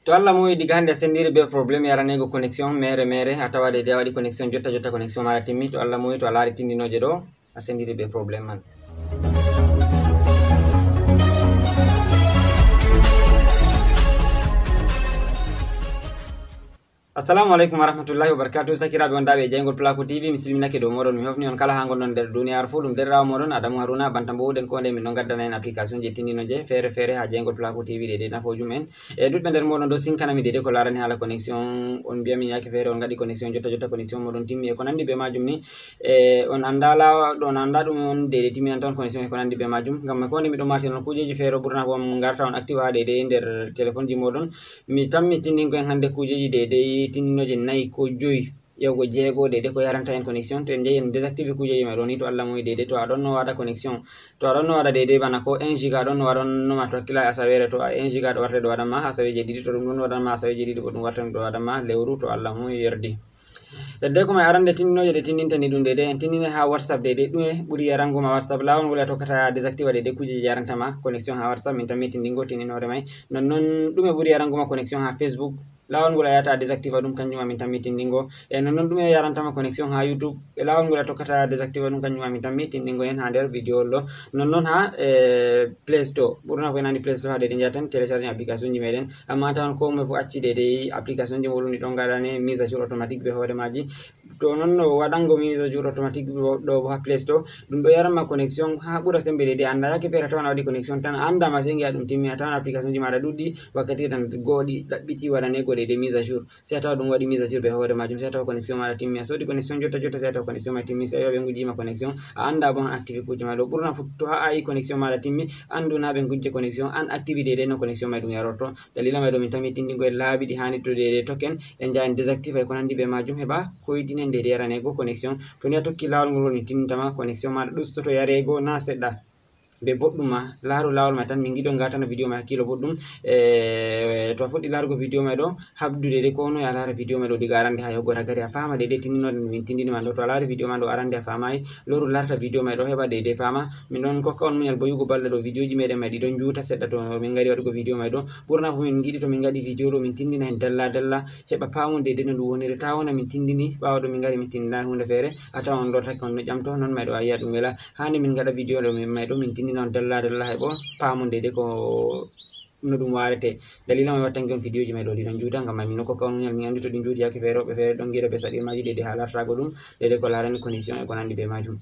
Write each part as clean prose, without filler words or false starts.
To Allah mo diga hande sendiri be problem yaranego connection mere atawa de wadi connection jotta connection mara timmi. To Allah mo to alari tindinoje do a sendiri be problem man. Assalamu alaikum warahmatullahi wabarakatuh. Sakiraɓe wondaɓe jeygol Placo TV, mi silminake dow moɗon, mi hofni on kala ha gonɗon nder duniyaru fu. Ɗum derrawo moɗon Adamu Haruna banta mbowɗen ko nde min ɗon gaddana en application je tindino je fere ha jeygol Placo TV dede nafojum en e duɗɓe nder moɗon ɗo sinkanami dede ko larani hala connection. On mbiyami yake fere on gaɗi connection jotta connection moɗon timmi e ko nandi be majum ni on anda ɗum on dede timminan tan connection e ko nandi be majum. Ngam ko nde miɗo mati non kujeji fere ɓurna ko garta on active ha dede nder téléphone ji moɗon. Mi tammi tindinko en hande kujeji dede tindinoje 4 ko 5 yahugo 6 dede ko yaranta en connection. To en jehi en désactive kujeji mai ɗo ni to Allah moyi dede to aɗon no waɗa connection, to aɗon no waɗa dede bana ko 1 giga ɗon no waɗannoma to hakkila asawere to 1 giga ɗo warta ɗo waɗanma asaweje 2 to ɗum ɗon waɗanma asaweje 2 bo ɗum warta ɗo waɗanma lewru to Allah moyi yerdi. Yadde ko mai arande tindinoje de tindinta ni ɗum dede en tindine ha WhatsApp dede ɗume ɓuri yarango ma WhatsApp lawol ngol tokkata désactive dede kujeji yarantama connection ha WhatsApp min tammi tindingo tindinore mai. Nonnon ɗume ɓuri yarango ma connection ha Facebook lawol ngol ayata désactive ɗum kanjum min tammi tindingo. E nonnon ɗume yarantama connection ha YouTube lawol ngol tokkata désactive ɗum kanjum min tammi tindingo en ha nder vidéo ɗo. Nonnon ha Play Store ɓurna ko enani Play Store ha dede jaten télécharge application ji meɗen, amma tawan ko moe fu acci dede application ji muɗum ɗi ɗon gaɗane mise à jour automatique be hoore maji. To non no waɗango mise à jour automatique ɗo ha Play Store ɗum ɗo yaranma connection ha ɓura sembe dede anda yake fere tawan a waɗi connection tan andama sei giya ɗum timmi a tawan application ji maɗa ɗuɗɗi wakkati tan goɗi ɗaɓɓiti waɗanego dede mise à jour sei a tawa ɗum waɗi mise à jour be hoore majum sei a tawa connection maɗa timmi a soodi connection jotta sei a tawa connection ma timmi sei ɓe gujjima connection a anda bo han active kuje ma ɗo ɓurna fu to ha ayi connection maɗa timmi andu na ɓe gujje connection an active dede no connection mai ɗum yarorto. Dalila mai ɗo min tammi tindingo e laabi ɗi hani to dede token en jaha en désactive ko nandi be majum heɓa koytinen dede yaranego connection. To ni a tokki lawol ngol min tindintama connection maɗa ɗustoto yarego na seɗɗa be boɗɗum ma laaru lawol mai tan min giɗo gatana vidéo mai hakkilo boɗɗum to a fuɗɗi larugo vidéo mai ɗo habdu dede ko no a lara vidéo mai ɗo diga arande ha yahugo ragari a fama dede tindinode min tindinima ɗo. To a lari vidéo ma ɗo arande a famayi loru larta vidéo mai ɗo heɓa dede fama. Min ɗon kokka on muñal bo yugo balɗe ɗo vidéo ji meɗen mai ɗiɗon juuta seɗɗa to min gari waɗugo vidéo mai ɗo. ɓurna fu min giɗi to min gaɗi vidéo ɗo min tindina hen dalla heɓa pamu dede no ɗum woniri ta wona min tindini ɓawa ɗo min gari min tindina hunde fere a tawan on lortake on no ƴamto non mai ɗo a yiya ɗum wela. Hani min gaɗa vidéo ɗo min mai ɗo min tindina on dalla heɓo pamu dede ko no ɗum warete. Dalila mai wattanki on vidéo ji mai ɗo ɗiɗon juuta ngam min kokka on muñal min andi to ɗi juuti yake fere woɓɓe fere ɗon giɗa be saɗirmaji dede ha lartago ɗum dede ko larani condition e ko nandi be majum.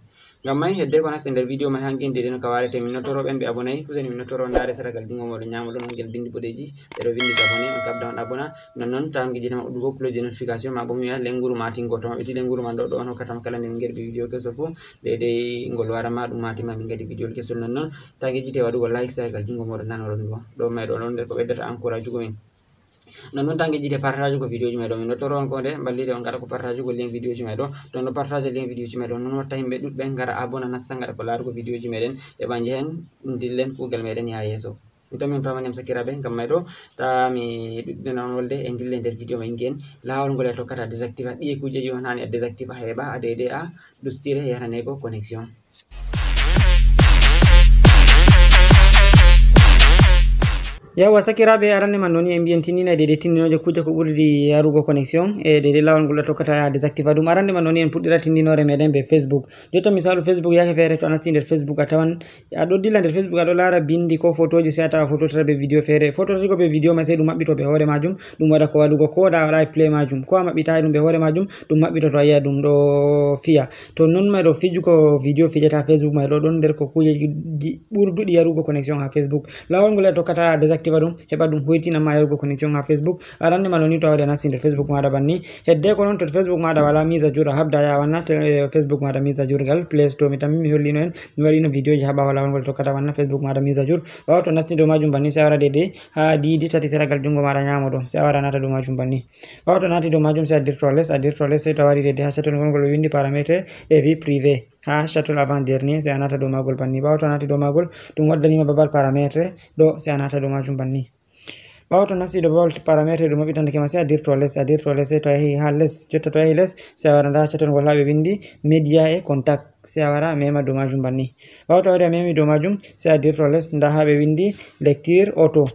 Ngam mai hedde ko nasti nder vidéo mai hankin dede no ka warete min nottoroɓen ɓe abonayi kuseni min nottoro ndaare saragal jungo moɗon ñamoɗon on gel bindi boɗeji ɓeɗo vindi abonné on kabda on abona nonnon tawan gueƴi ma ɗuɗugo cloche de notification ma bo mi wiya lenguru matingo to maɓɓiti lenguru man ɗo on hokkatama kala nde min gaɗi vidéo kesol fu dede ngol warama ɗum matima min gaɗi vidéo kesol. Nonnon ta gueƴite waɗugo like saragal jungo moɗon nanoɗon ɗo mai ɗo nder ko ɓeddata encourage ugo min. Nonnon tan gueƴite partage ko vidéo ji mai ɗo min nottoro on ko nde ballide on gaɗa ko partage ugo lien vidéo ji mai ɗo to no partage lien vidéo ji mai ɗo non watta yimɓe ɗuɗɓe gara abona nasta gaɗa ko larugo vidéo ji meɗen heɓa jehen dillen kugal meɗen ya yeeso. Mi tammi on pamani am sakiraɓe ngam mai ɗo ta mi ɗuɗɗina on wolde e dille nder vidéo mai nguen lawol ngol a tokkata désactive ɗiye kujeji on hani a désactive heɓa a dede a ɗustire yaranego connection. Yawa sakiraɓe arande man noni en mbiyen tindina dede tindinoje kuje ko ɓurdi yarugo connection e dede lawol ngol tokkata ya désactive ɗum. Arande man noni en puɗɗira tindinore meɗen be Facebook. Jotta misalu Facebook yake fere to a nasti nder Facebook a tawan aɗo dilla nder Facebook aɗo lara bindi ko photoji sei a tawa phototata be vidéo fere phototatigo be vidéo mai sei ɗum maɓɓito be hoore majum ɗum waɗa ko waɗugo ko da waɗa play majum ko a maɓɓitayi ɗum be hoore majum ɗum maɓɓito to a yiya ɗum ɗo fiya. To non mai ɗo fijugo vidéo fijata Facebook mai ɗo ɗon nder ko kujeji ɓurduɗi yarugo connection ha Facebook. Lawol ngol tokkata désactive ɗum heɓa ɗum hoytinama yarugo connection ha Facebook. Arande ma noni to a waɗi a nasti nder Facebook maɗa banni hedde ko noon to Facebook maɗa wala mise à jour a habda ya wanna Facebook maɗa mise à jour gal Play Store mi tammi mi hollino en mi waɗino vidéo ji ha ɓawa lawol ngol tokkata wanna Facebook maɗa mise à jour ɓawa to nasti dow majum banni sei a wara dede ha didi tati seragal jungo maɗa ñamo ɗo sei a wara nata dow majum banni ɓawa to nati dow majum sei a dirto less sei to a wari dede ha chatol ngol windi paramètre et vie privée ha chatol avant dernier sei a nata dow magol banni ɓawa to nati dow magol ɗum waddanima babal paramètre ɗo sei a nata dow majum banni ɓawa to nasti dow babal paramètre ɗum maɓɓitandeke ma sei a dirto less sei to a yahi ha less jotta to a yahi less sei a wara nda chatol ngol ha ɓe windi média et contact sei a wara a mema dow majum banni ɓawa to a wari a memi dow majum sei a dirto less nda ha ɓe windi lecture auto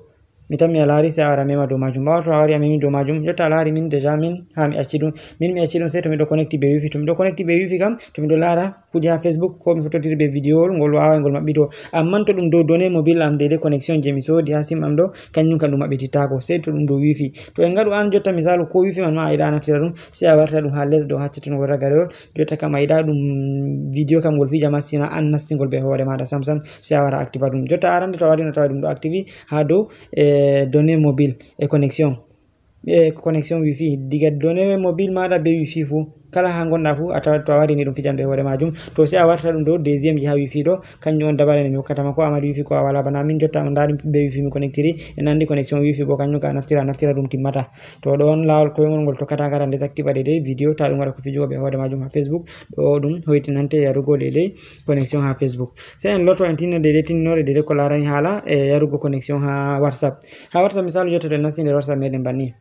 mi tammi a laari sai a wara mema dow majum. Ɓawo to a wari a memi dow majum, jotta a laari min déjà min ha mi acci ɗum, min mi acci ɗum sai to miɗo connecti be wifi. To miɗo connecti be wifi kam, to miɗo laara kuje ha Facebook ko mi fototiri be vidéo ngol wawa ngol maɓɓito. Amman to ɗum dow données mobile am dede connexion je mi sodi ha sim am ɗo, kanjum kam ɗum maɓɓitittako, sai to ɗum dow wifi. To en gaɗu an jotta misalu ko wifi man ma a yiɗa naftira ɗum, sai a warta ɗum ha les ɗo ha cettungol ragarewol, jotta kam a yiɗa ɗum vidéo kam ngol fija masina an nastingol be hoore maɗa samsam, sai a wara activa ɗum. Jotta arande to a wari no tawa ɗum ɗo activi ha dow données mobile et connexion wifi. Diga données mobile maɗa be wifi fu kala ha gonɗa fu a tawa to a wari ni ɗum fijan be hoore majum. To sai a warta ɗum dow deuxième ji ha wifi ɗo, kanjum on dabare mi hokkatama ko amadi wifi ko a wala. Bana min jotta on dari be wifi mi connectiri en andi connexion wifi bo kanjum ka naftira ɗum timmata. To ɗon lawol koyngol ngol tokkata gara désactiva dede vidéo ta ɗum waɗa ko fijugo be hoore majum ha Facebook ɗo ɗum hoytinante yarugo dede connexion ha Facebook. Sai en lotto en tinno dede tinninore dede ko larani hala yarugo connexion ha WhatsApp. Ha WhatsApp misalu jotta to en nasti nder WhatsApp meɗen banni,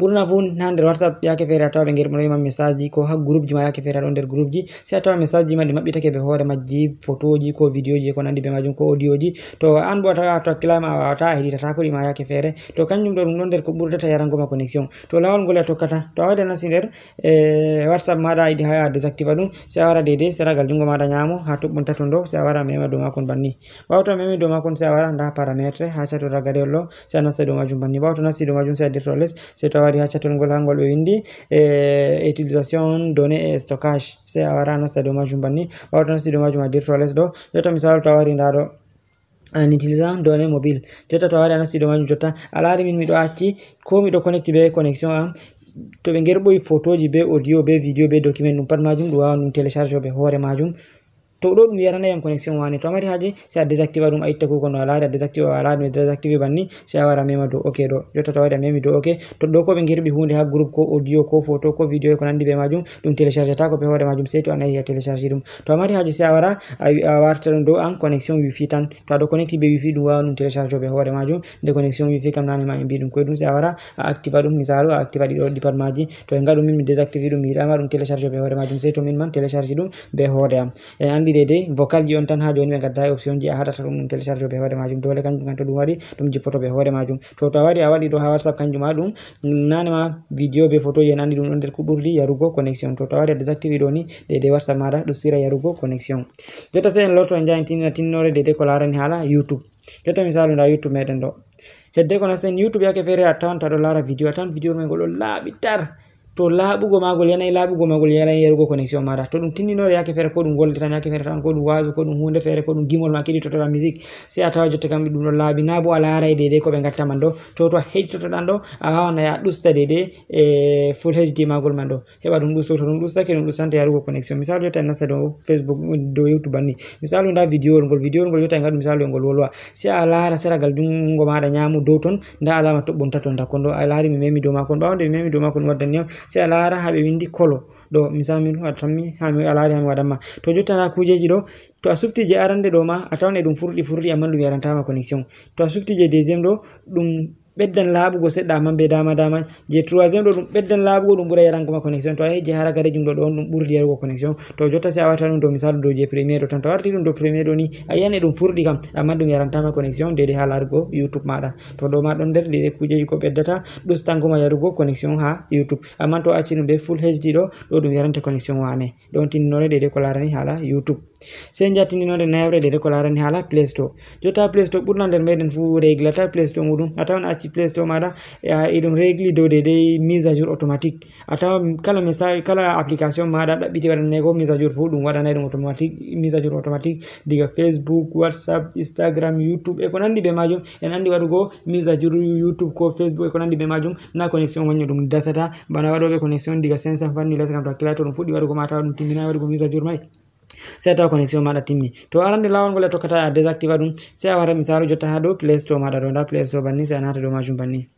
ɓurna fu ha nder WhatsApp yake feere a tawa ɓe gerɓinoyima message ji ko ha groupe ji ma yake feere aɗon nder groupe ji, sai a tawa message ji ma ɗi maɓɓitake be hoore majji, photo ji ko vidéo ji ko nandi be majum ko audio ji. To an bo a tawa to hakkilama a wawata a heɗitatako ɗi ma yake feere, to kanjum ɗo ɗum ɗon nder ko ɓurdata yarangoma connexion. To lawol ngol a tokkata, to a waɗi a nasti nder WhatsApp maɗa a yiɗi ha a désactiva ɗum, sai a wara dede seragal jungo maɗa nyamo ha toɓɓunta ton ɗo, sai a wara a mema dow makon banni. Ɓawo to a memi dow makon sai a wara nda paramétre ha cato ragarewol ɗo, sai a nasta dow majum banni. Ɓawo to nasti dow majum sai a dirto les, sai to a wari ha chatol ngol hangol ɓe windi utilisation données et stockage, sai a wara nasta dow majum banni. Ɓawo to nasti dow majum a dirto les ɗo, jotta misalu to a wari nda ɗo en utilisant données mobile, jotta to a wari a nasti dow majum, jotta a laari min miɗo acci ko miɗo connecti be connexion am, to ɓe gerɓoyi photoji be audio be vidéo be document ɗum pat majum ɗum wawan ɗum télécharge be hoore majum. To ɗo ɗum yaranayam connexion wane, to a mari haje sai a désactiva ɗum a itta kuko no a laari a désactiva a laari mi désactive banni, sai a wara mema dow ok ɗo. Jotta to waɗi a memi dow ok, to ɗo ko ɓe gerɓi hunde ha groupe ko audio ko photo ko vidéo ko nandi be majum, ɗum télécharge ta ko be hoore majum, sai to a nayi a télécharge ɗum. To a mari haje sai a wara a warta ɗum dow an connexion wifi tan, to aɗo connecti be wifi ɗum wawan ɗum télécharge be hoore majum. De connexion wifi kam nane ma en mbi ɗum koye ɗum, sai a wara a activa ɗum, misalu a activa ɗiɗo pat maji. To en gaɗu min mi désactive ɗum mi yiɗama ɗum télécharge be hoore majum, sai to min man télécharge ɗum be hoore am. En andi dede vocal on tan ha joni ɓe gadda option ji a haɗata ɗum télécharge be hoore majum, dole kanjum kan to ɗum waɗi ɗum jippoto be hoore majum. To a waɗi ɗo ha WhatsApp kanjum ma ɗum nane ma vidéo be photo ji en andi ɗum ɗon nder ko ɓurdi yarugo connexion. To a waɗi a désactive ɗo ni dede WhatsApp maɗa ɗo sira yarugo connexion. Jotta sai en lotto en jaha en tinninore dede ko larani hala YouTube. Jotta misalu nda YouTube meɗen ɗo, hedde ko nasten YouTube yake feere a tawan to aɗo lara vidéo a tawan vidéo mai ngol ɗo laaɓi tar, to laaɓugo magol yanayi laaɓugo magol yanayi yarugo connexion maɗa. To ɗum tinninore yake feere ko ɗum golde tan yake feere tan ko ɗum wasu ko ɗum hunde feere ko ɗum gimol ma keɗitotoɗa musique, sai a tawa jotta kam ɗum ɗo laaɓi na bo a laaray dede ko ɓe gatta man ɗo. To a heɗitotoɗan ɗo a wawan a ɗusta dede full HD magol man ɗo, heɓa ɗum ɗusto. To ɗum ɗustake ɗum ɗustante yarugo connexion. Misalu jotta en nasta dow Facebook dow YouTube banni, misalu nda vidéo ngol jotta en gaɗu misalu ngol wolwa, sai a laara seragal jungo maɗa nyamu dow ton nda alama toɓɓunta ton takon ɗo, a laari mi memi dow makon. Ɓawo nde mi memi dow makon waddanniyam, sai a laara ha ɓe windi kolo ɗo, misali min tammi ha mi a laari ha mi waɗanma. To jotta nda kujeji ɗo, to a sufti je arande ɗo ma a tawan e ɗum furɗi amma ɗum yarantama connexion. To a sufti je deuxième ɗo ɗum ɓeddan laaɓugo seɗɗa amman be dama je troisième ɗo ɗum ɓeddan laaɓugo ɗum ɓura yarangoma connexion. To a heji ha ragarejum ɗo ɗon ɗum ɓurdi yarugo connexion. To jotta sai a warta ɗum dow misalu dow je premier ɗo tan, to a warti ɗum dow premier ɗo ni a yiyan e ɗum furɗi kam amma ɗum yarantama connexion dede ha larugo YouTube maɗa. To ɗo ma ɗon nder dede kujeji ko ɓeddata ɗustangoma yarugo connexion ha YouTube, amma to acci ɗum be full HD ɗo ɗum yaranta connexion wane. Ɗon tinninore dede ko larani hala YouTube. Sai jaa tinninore nayabre dede ko larani hala Play Store. Jotta Play Store ɓurna nder meɗen fu reglata Play Store muɗum, a tawan acci Play Store maɗa e ɗum regli dow dede mise à jour automatique. A tawan kala message kala application maɗa ɗaɓɓiti waɗanay ko mise à jour fu ɗum waɗanay ɗum automatique, mise à jour automatique diga Facebook, WhatsApp, Instagram, YouTube e ko nandi be majum. En andi waɗugo mise à jour YouTube ko Facebook e ko nandi be majum na connexion wonyo ɗum dasata bana waɗoɓe connexion diga 500 fanni less kam to hakkila to ɗum fuɗɗi waɗugo ma tawa ɗum timmina waɗugo mise à jour mai, sai tawa connexion maɗa timmi. To arande lawol ngol a tokkata a désactiva ɗum, sai a wara misalu jotta ha dow Play Store maɗa ɗo, nda Play Store banni sai a nata dow majum banni.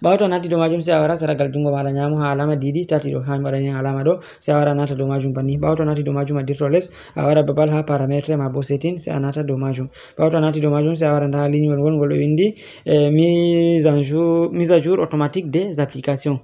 Ɓawo to a nati dow majum sai a wara seragal jungo maɗa nyamo ha alama didi tati ɗo ha mi waɗani alama ɗo, sai a wara nata dow majum banni. Ɓawo to a nati dow majum a dirto les, a wara babal ha paramétre ma bo setting, sai a nata dow majum. Ɓawo to a nati dow majum sai a wara nda lignol ngol ɗo windi mise à jour automatique des applications.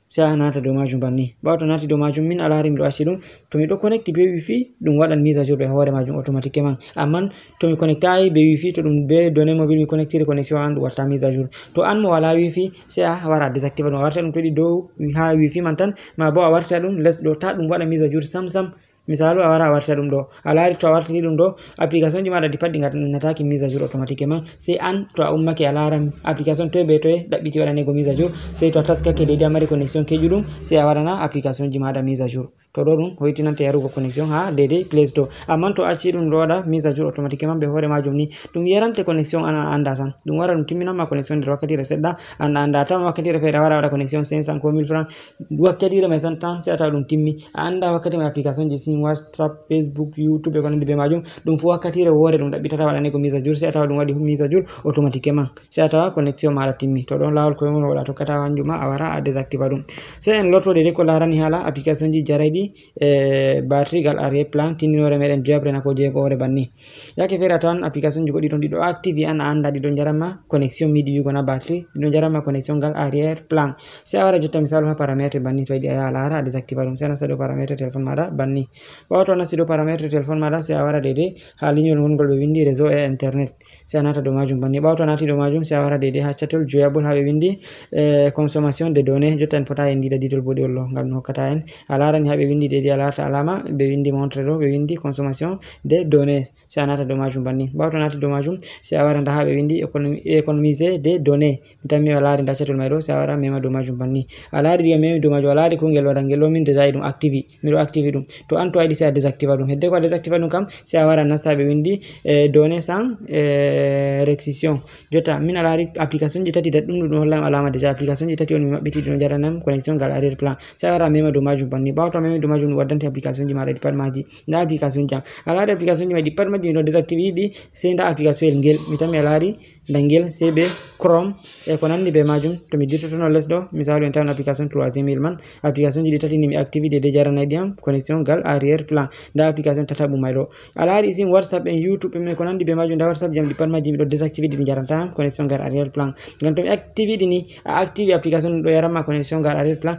sai a nata dow majum banni. Ɓawo to nati dow majum min a laari miɗo acci ɗum, to miɗo connecti be wifi ɗum waɗan mise à jour ɓe hoore majum automatiquement. Amman to mi connectayi be wifi, to ɗum be données mobile mi connectiri connexion an ɗum watta mise à jour. To an mo wala wifi sai a wara désactive ɗum, a warta ɗum to ɗi dow ha wifi man tan, ma bo a warta ɗum les ɗo ta ɗum waɗa mise à jour sam. Misalu a wara a warta ɗum ɗo, a laari to a wartiri ɗum ɗo application ji maɗa ɗi pat ɗi nataki mise à jour automatiquement. Sai an to a ummake a laara application toye be toye ɗaɓɓiti waɗanego mise à jour, sai to a taskake deidei a mari connexion keƴuɗum sai a waɗana application ji maɗa mise à jour. To ɗo ɗum hoytinante yarugo connexion ha deidei Play Store. Amman to acci ɗum ɗo waɗa mise à jour automatiquement be hoore majum ni ɗum yarante connexion an a anda sam. Ɗum wara ɗum timminanma connexion nder wakkatire seɗɗa, an a anda tan wakkatire feere a wara waɗa connexion 500 ko 1000 francs, wakkatire mai tan sai a tawa ɗum timmi. A anda wakkati mai application ji sin WhatsApp, Facebook, YouTube e ko nandi be majum ɗum fu wakkatire woore ɗum ɗaɓɓitata waɗanego mise à jour, sai a tawa ɗum waɗi mise à jour automatiquement, sai a tawa connexion maɗa timmi. To ɗon lawol koye mon waɗa tokkata hanjum ma a wara a désactiva ɗum. Sai en lorto deidei ko larani hala application ji jarayɗi batterie gal arrière plan tinninore meɗen joyabre na ko jeegore banni. Yake feere a tawan application ji goɗɗi ton ɗiɗo active an a anda ɗiɗo jaranma connexion miɗi wigo na batterie, ɗiɗo jaranma connexion gal arrière plan. Sai a wara jotta misalu ha paramètre banni, to yiɗi a yaha lara a désactiva ɗum, sai a nasta dow paramètre téléphone maɗa banni. Ɓawo to a nasti dow paramètre téléphone maɗa sai a wara deidei ha lignol ngol ɓe windi réseau et internet, sai a nata dow majum banni. Ɓawo to a nati dow majum sai a wara deidei ha chatol joyable ha ɓe windi consommation de données, jotta en pota en dida didol boɗewol ɗo ngam no hokkata en. A larani ha ɓe windi deidei a larta alama ɓe windi montre ɗo ɓe windi consommation de données, sai a nata dow majum banni. Ɓawo to a nati dow majum sai a wara nda ha ɓe windi économiser des données, mi tammi a laari nda chatol mai ɗo sai a wara mema dow majum banni. A laari diga memi dow majum a laari ko ngel waɗa ngel ɗo min déjà ɗum active, miɗo active ɗum. To an to a yiɗi sai a désactiva ɗum, hedde ko a désactiva ɗum kam sai a wara nasta ɓe windi données sans restriction. Jotta min a laari application ji tati ɗum ɗum hollam alama déjà application ji tati on mi maɓɓiti ɗum jaranam connexion gal arrière plan, sai a wara mema dow majum banni. Ɓawo to a memi dow majum ɗum waddante application ji maɗa ɗi pat maji. Nda application jam a laari application ji mai ɗi pat maji miɗo désactive yiɗi, sai nda application el ngel mi tammi a laari nda ngel sai be Chrome e ko nandi be majum. To mi dirtotono les ɗo misalu en tawan application 3e mil man, application ji ɗi tati ni mi active deidei jaranayɗi am connexion gal arrière plan. Nda application tataɓum mai ɗo a laari isin WhatsApp en YouTube en ko nandi be majum, nda WhatsApp jam ɗi pat maji miɗo désactive ɗi jaranta am connexion gal arrière plan. Ngam to mi active ɗi ni a active application ɗo yaranma connexion gal arrière plan,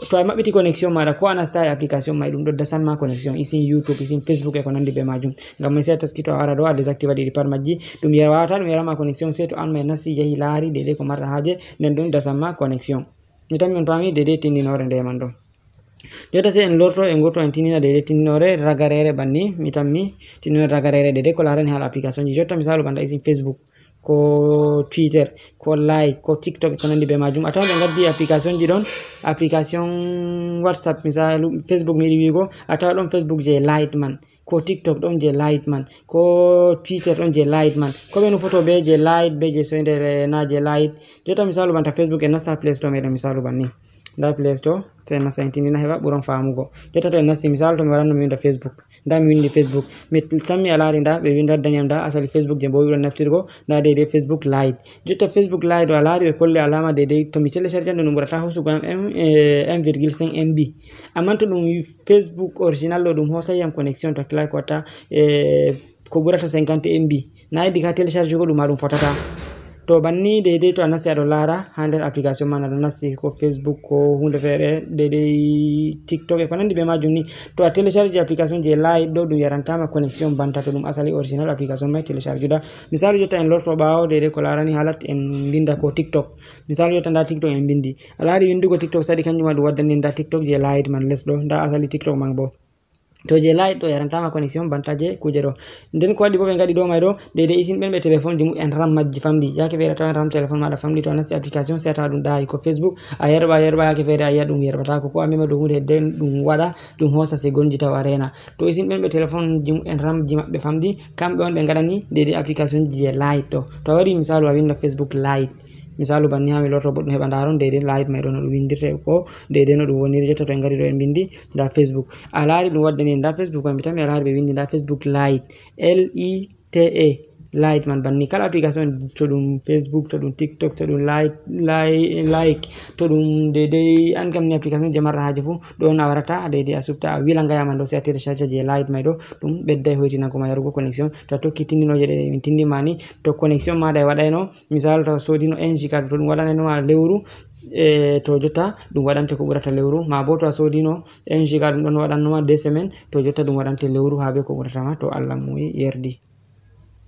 to a maɓɓiti connexion maɗa ko a nasta e application mai ɗum ɗo dasanma connexion isin YouTube isin Facebook e ko nandi be majum. Ngam mai sai a taski to a wara ɗo a désactiva ɗi pat majji ɗum wawata ɗum yaranma connexion, sai to an mai nasti yahi laari deidei ko marɗa haaje nden ɗum dasanma connexion. Mi tammi on pami deidei tinninore nde man ɗo. Jotta sai en lorto en gurto en tinnina deidei tinninore ragarere banni, mi tammi tinninore ragarere deidei ko larani hala application ji. Jotta misalu banda isin Facebook ko Twitter ko Like ko TikTok ko nandi be majum, a tawan ɓe gaddi application ji ɗon, application WhatsApp misalu Facebook mi yiɗi wigo a tawa ɗon Facebook je Lite man, ko TikTok ɗon je Lite man, ko Twitter ɗon je Lite man, ko ɓe no photo be je Lite be je soydere na je Lite. Jotta misalu banta Facebook en nasta Play Store meɗen misalu banni, nda Play Store sai nasta en tindina heɓa ɓuron famugo. Jotta to en nasti misalu to mi waranno mi winda Facebook, nda mi windi Facebook, mi tammi a laari nda ɓe waddani nda asali Facebook je bo wiɗon naftirgo nda deidei Facebook Lite. Jotta Facebook Lite o a laari ɓe kolli alama deidei to mi téléchargean ɗum ɓurata hosugo am 1,5 MB, amman to ɗum Facebook original ɗo ɗum hosay yam connexion to hakkilai ko watta ko ɓurata 50 MB, na yiɗi ka télécharge go ɗum ma ɗum fotata. To banni deidei to a nasti aɗo laara ha nder application man aɗo nasti ko Facebook ko hunde feere deidei TikTok e ko nandi be majum ni, to a télécharge application je Lite ɗo ɗum yarantama connexion banta to ɗum asali original application mai télécharge da. Misalu jotta en lorto ɓawo deidei ko larani halat en binda ko TikTok, misalu jotta nda TikTok en bindi, a laari windugo TikTok sadi kanjum ɗum waddani nda TikTok je Lite man les ɗo, nda asali TikTok man bo to je Lite ɗo yarantama connexion banta je kuje ɗo. Nden ko waɗi bo ɓe gaɗi ɗo mai ɗo deidei isin ɓen ɓe téléphone ji mumen RAM majji famɗi, yake feere tawan RAM téléphone maɗa famɗi, to a nasti application sai a tawa ɗum ɗayi ko Facebook a yerɓa yake feere a yiya ɗum yerɓatako, ko a mema dow hunde hedde ɗum waɗa ɗum hosa segonji taw a rena. To isin ɓen ɓe téléphone ji mumen RAM ji maɓɓe famɗi kamɓe on ɓe gaɗani deidei application ji je Lite ɗo. To a wari misalu a winda Facebook Lite misalu banni ha mi lorto bo ɗum heɓa ndaron deidei Lite mai ɗo no ɗum windirte ko deidei no ɗum woniri. Jotta to en gari ɗo en bindi nda Facebook a laari ɗum waddani nda Facebook mai mi tammi a laari ɓe windi nda Facebook Lite LITE light man banni kala application to dum Facebook to dum TikTok to dum like to dum dede an kam ni application je marra haje fu do na warata dede asufta wila ngaya man do se télécharger je light may do dum bedday hoytina ko ma yarugo connexion to tokki tindino je de min tindi mani to connexion ma da wadayno misal to sodino 1 giga to dum wadana no lewru to jotta dum wadante ko burata lewru ma bo to sodino 1 giga dum don wadanno 2 semaines to jotta dum wadante lewru habe ko burata ma to Allah muy yerdi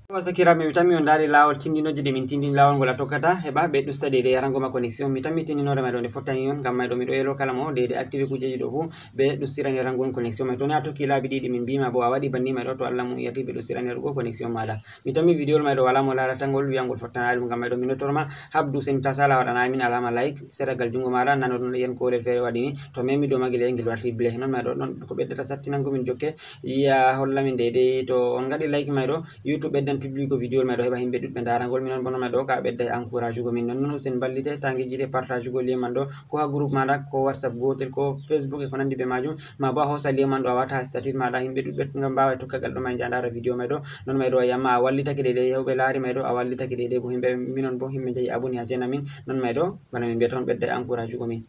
Sakiraɓe mi tammi on daari laawol tindinoje ɗe min tindini laawol ngol a tokkata heɓa ɓe ɗusta dede yarangoma connexion mi tammi tindinore may ɗo nde fottani on ngam may ɗo miɗo yelo kala mo dede activé kujeji ɗo fuu ɓe ɗustiran yarangon connexion may to ni a tokki laabi ɗiɗi min mbima bo a waɗi banni may ɗo to Allah mum yardi ɓe ɗustiran yarugo connexion maɗa mi tammi vidéo may ɗo wala mo larata ngol wiya ngol fottanali ɗum ngam may ɗo min nottorma habdu sen tasala waɗana min alama like seɗagal jungo maɗa nano ɗum yen kolel feere waɗini to memi ɗo magel ngel warti blé non may ɗo ɗon ko ɓeddata sattinango min jokke ya holla min dede to on gaɗi like may ɗo YouTube ɓeddan public vidéo may ɗo heɓa himɓe ɗuɗɓe darangol minon bono may ɗo ka ɓedda encourage ugo min non usen ballite tangueji ɗe partage ugo liye man ɗo ko ha groupe maɗa ko WhatsApp gotel ko Facebook e ko nandi be majum ma bo a hosa liye man ɗo a wata ha statut maɗa himɓe ɗuɗɓe ngam mbawa tokkagal ɗo may jandara vidéo may ɗo non may ɗo yamma a wallitake ɗeɗe hewɓe laari may ɗo a wallitake ɗeɗe bo himɓe minon bo himɓe jeeyi aboni ha channel min non may ɗo bana min mbiyata on ɓedda encourage ugo min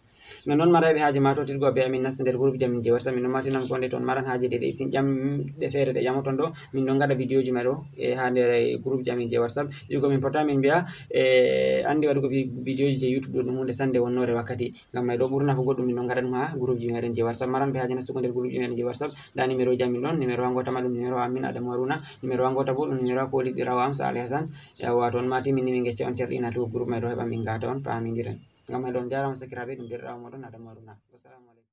non noon maraɓe haaji matotirgo be amin nasta nder groupe jam min je WhatsApp min ɗon matinan gonde toon maran haaji ɗeɗe sin ƴamɗe feere ɗe ƴamoton ɗo min ɗon gaɗa vidéo ji may ɗo e ha nder groupe ji amin je WhatsApp yugo min pota min mbiya andi waɗugo vidéo ji je YouTube ɗo ɗum hunde sande wonnore wakkati ngam may ɗo ɓurna fu goɗɗum min ɗon gaɗa ɗum ha groupe ji meɗen je WhatsApp maran ɓe haaji nastugo nder groupe ji meɗen je WhatsApp nda numéro ji amin ɗon numéro wangota ma ɗum numéro amin Adamou Haruna numéro wangota bo ɗum numéro ko liɗɗirawo am Salih Hassan yawa toon mati min ni min gecce on terɗina to groupe may ɗo heɓa min gata on pamidiren ngam may ɗon jarama sakiraɓe ɗum derɗirawo moɗon Adamou Haruna. Wassalamu aleykum.